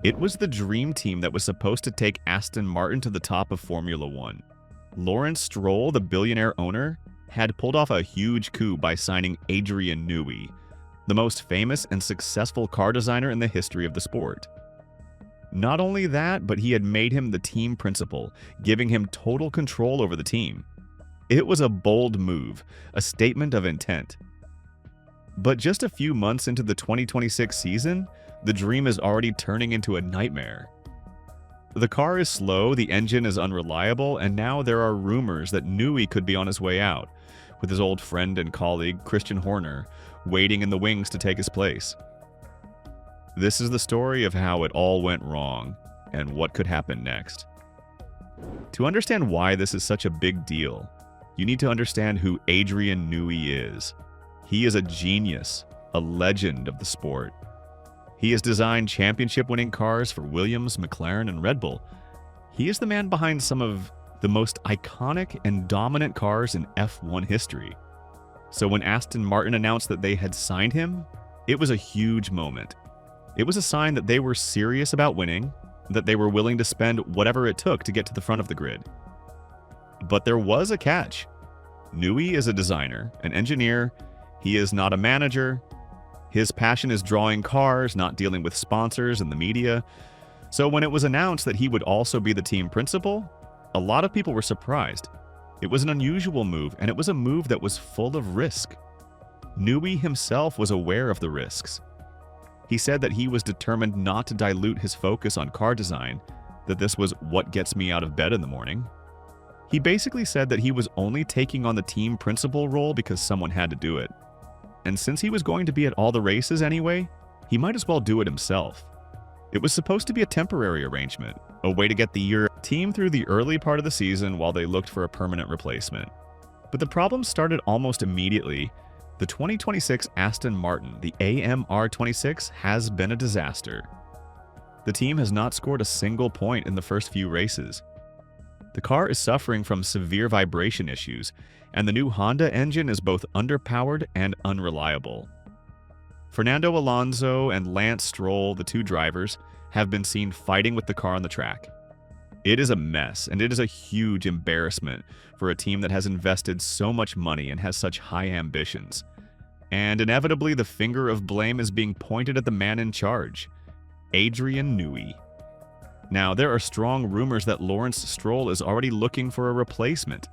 It was the dream team that was supposed to take Aston Martin to the top of Formula One. Lawrence Stroll, the billionaire owner, had pulled off a huge coup by signing Adrian Newey, the most famous and successful car designer in the history of the sport. Not only that, but he had made him the team principal, giving him total control over the team. It was a bold move, a statement of intent. But just a few months into the 2026 season, the dream is already turning into a nightmare. The car is slow, the engine is unreliable, and now there are rumors that Newey could be on his way out, with his old friend and colleague Christian Horner waiting in the wings to take his place. This is the story of how it all went wrong and what could happen next. To understand why this is such a big deal, you need to understand who Adrian Newey is. He is a genius, a legend of the sport. He has designed championship-winning cars for Williams, McLaren, and Red Bull. He is the man behind some of the most iconic and dominant cars in F1 history. So when Aston Martin announced that they had signed him, it was a huge moment. It was a sign that they were serious about winning, that they were willing to spend whatever it took to get to the front of the grid. But there was a catch. Newey is a designer, an engineer. He is not a manager. His passion is drawing cars, not dealing with sponsors and the media. So when it was announced that he would also be the team principal, a lot of people were surprised. It was an unusual move, and it was a move that was full of risk. Newey himself was aware of the risks. He said that he was determined not to dilute his focus on car design, that this was what gets me out of bed in the morning. He basically said that he was only taking on the team principal role because someone had to do it. And since he was going to be at all the races anyway, he might as well do it himself. It was supposed to be a temporary arrangement, a way to get the team through the early part of the season while they looked for a permanent replacement. But the problem started almost immediately. The 2026 Aston Martin, the AMR26, has been a disaster. The team has not scored a single point in the first few races. The car is suffering from severe vibration issues, and the new Honda engine is both underpowered and unreliable. Fernando Alonso and Lance Stroll, the two drivers, have been seen fighting with the car on the track. It is a mess, and it is a huge embarrassment for a team that has invested so much money and has such high ambitions. And inevitably, the finger of blame is being pointed at the man in charge, Adrian Newey. Now, there are strong rumors that Lawrence Stroll is already looking for a replacement.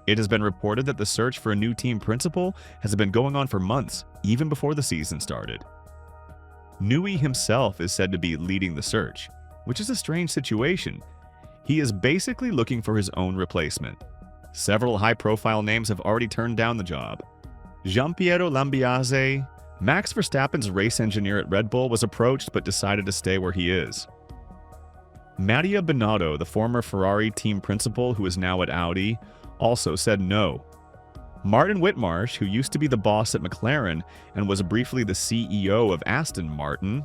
It has been reported that the search for a new team principal has been going on for months, even before the season started. Newey himself is said to be leading the search, which is a strange situation. He is basically looking for his own replacement. Several high-profile names have already turned down the job. Giampiero Lambiase, Max Verstappen's race engineer at Red Bull, was approached but decided to stay where he is. Mattia Binotto, the former Ferrari team principal who is now at Audi, also said no. Martin Whitmarsh, who used to be the boss at McLaren and was briefly the CEO of Aston Martin,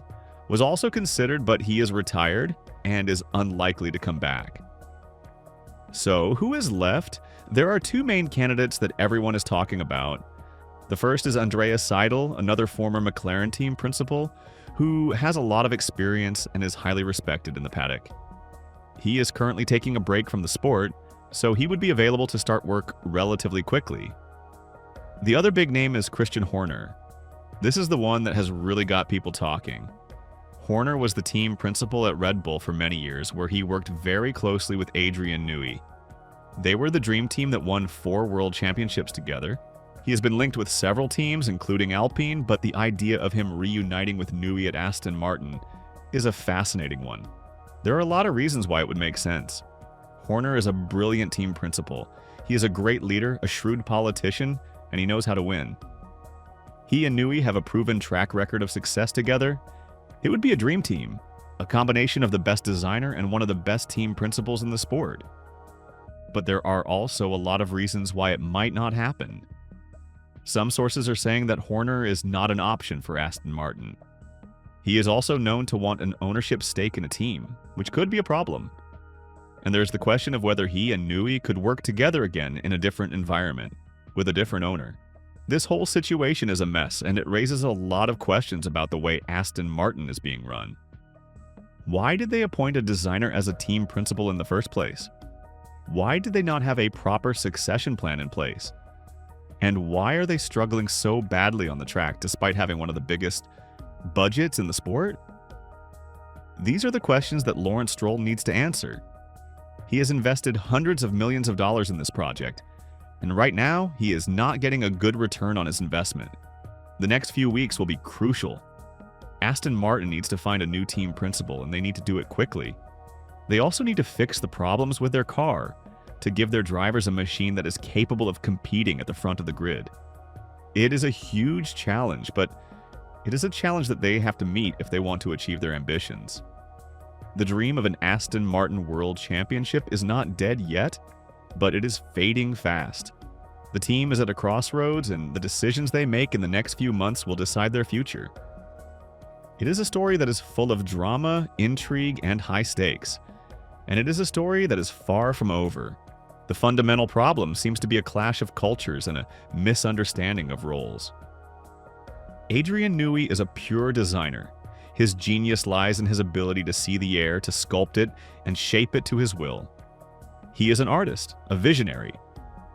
was also considered, but he is retired and is unlikely to come back. So, who is left? There are two main candidates that everyone is talking about. The first is Andreas Seidel, another former McLaren team principal, who has a lot of experience and is highly respected in the paddock. He is currently taking a break from the sport, so he would be available to start work relatively quickly. The other big name is Christian Horner. This is the one that has really got people talking. Horner was the team principal at Red Bull for many years, where he worked very closely with Adrian Newey. They were the dream team that won 4 world championships together. He has been linked with several teams, including Alpine, but the idea of him reuniting with Newey at Aston Martin is a fascinating one. There are a lot of reasons why it would make sense. Horner is a brilliant team principal. He is a great leader, a shrewd politician, and he knows how to win. He and Newey have a proven track record of success together. It would be a dream team, a combination of the best designer and one of the best team principals in the sport. But there are also a lot of reasons why it might not happen. Some sources are saying that Horner is not an option for Aston Martin. He is also known to want an ownership stake in a team, which could be a problem. And there's the question of whether he and Newey could work together again in a different environment, with a different owner. This whole situation is a mess, and it raises a lot of questions about the way Aston Martin is being run. Why did they appoint a designer as a team principal in the first place? Why did they not have a proper succession plan in place? And why are they struggling so badly on the track despite having one of the biggest budgets in the sport? These are the questions that Lawrence Stroll needs to answer. He has invested hundreds of millions of dollars in this project, and right now, he is not getting a good return on his investment. The next few weeks will be crucial. Aston Martin needs to find a new team principal, and they need to do it quickly. They also need to fix the problems with their car to give their drivers a machine that is capable of competing at the front of the grid. It is a huge challenge, but it is a challenge that they have to meet if they want to achieve their ambitions. The dream of an Aston Martin World Championship is not dead yet, but it is fading fast. The team is at a crossroads, and the decisions they make in the next few months will decide their future. It is a story that is full of drama, intrigue, and high stakes. And it is a story that is far from over. The fundamental problem seems to be a clash of cultures and a misunderstanding of roles. Adrian Newey is a pure designer. His genius lies in his ability to see the air, to sculpt it, and shape it to his will. He is an artist, a visionary,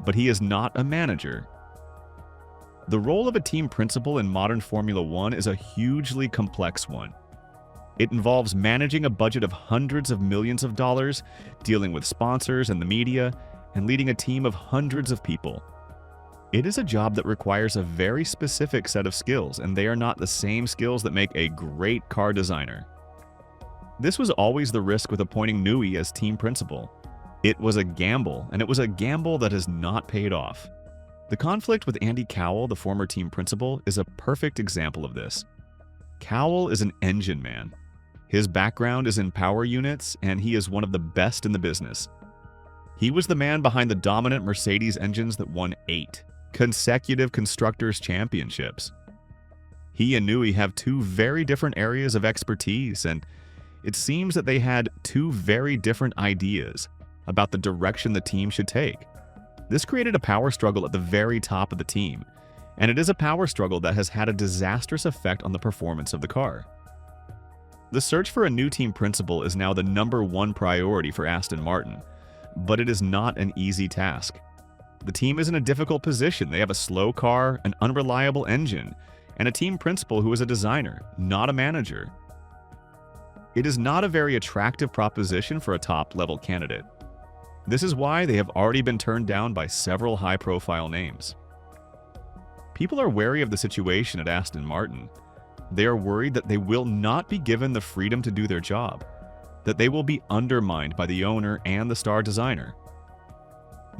but he is not a manager. The role of a team principal in modern Formula One is a hugely complex one. It involves managing a budget of hundreds of millions of dollars, dealing with sponsors and the media, and leading a team of hundreds of people. It is a job that requires a very specific set of skills, and they are not the same skills that make a great car designer. This was always the risk with appointing Newey as team principal. It was a gamble, and it was a gamble that has not paid off. The conflict with Andy Cowell, the former team principal, is a perfect example of this. Cowell is an engine man. His background is in power units, and he is one of the best in the business. He was the man behind the dominant Mercedes engines that won 8 consecutive Constructors' Championships. He and Newey have two very different areas of expertise, and it seems that they had two very different ideas about the direction the team should take. This created a power struggle at the very top of the team, and it is a power struggle that has had a disastrous effect on the performance of the car. The search for a new team principal is now the #1 priority for Aston Martin, but it is not an easy task. The team is in a difficult position. They have a slow car, an unreliable engine, and a team principal who is a designer, not a manager. It is not a very attractive proposition for a top-level candidate. This is why they have already been turned down by several high-profile names. People are wary of the situation at Aston Martin. They are worried that they will not be given the freedom to do their job, that they will be undermined by the owner and the star designer.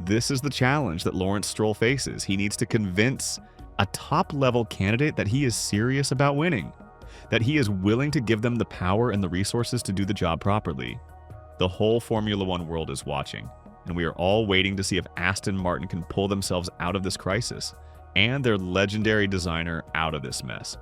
This is the challenge that Lawrence Stroll faces. He needs to convince a top-level candidate that he is serious about winning, that he is willing to give them the power and the resources to do the job properly. The whole Formula One world is watching, and we are all waiting to see if Aston Martin can pull themselves out of this crisis and their legendary designer out of this mess.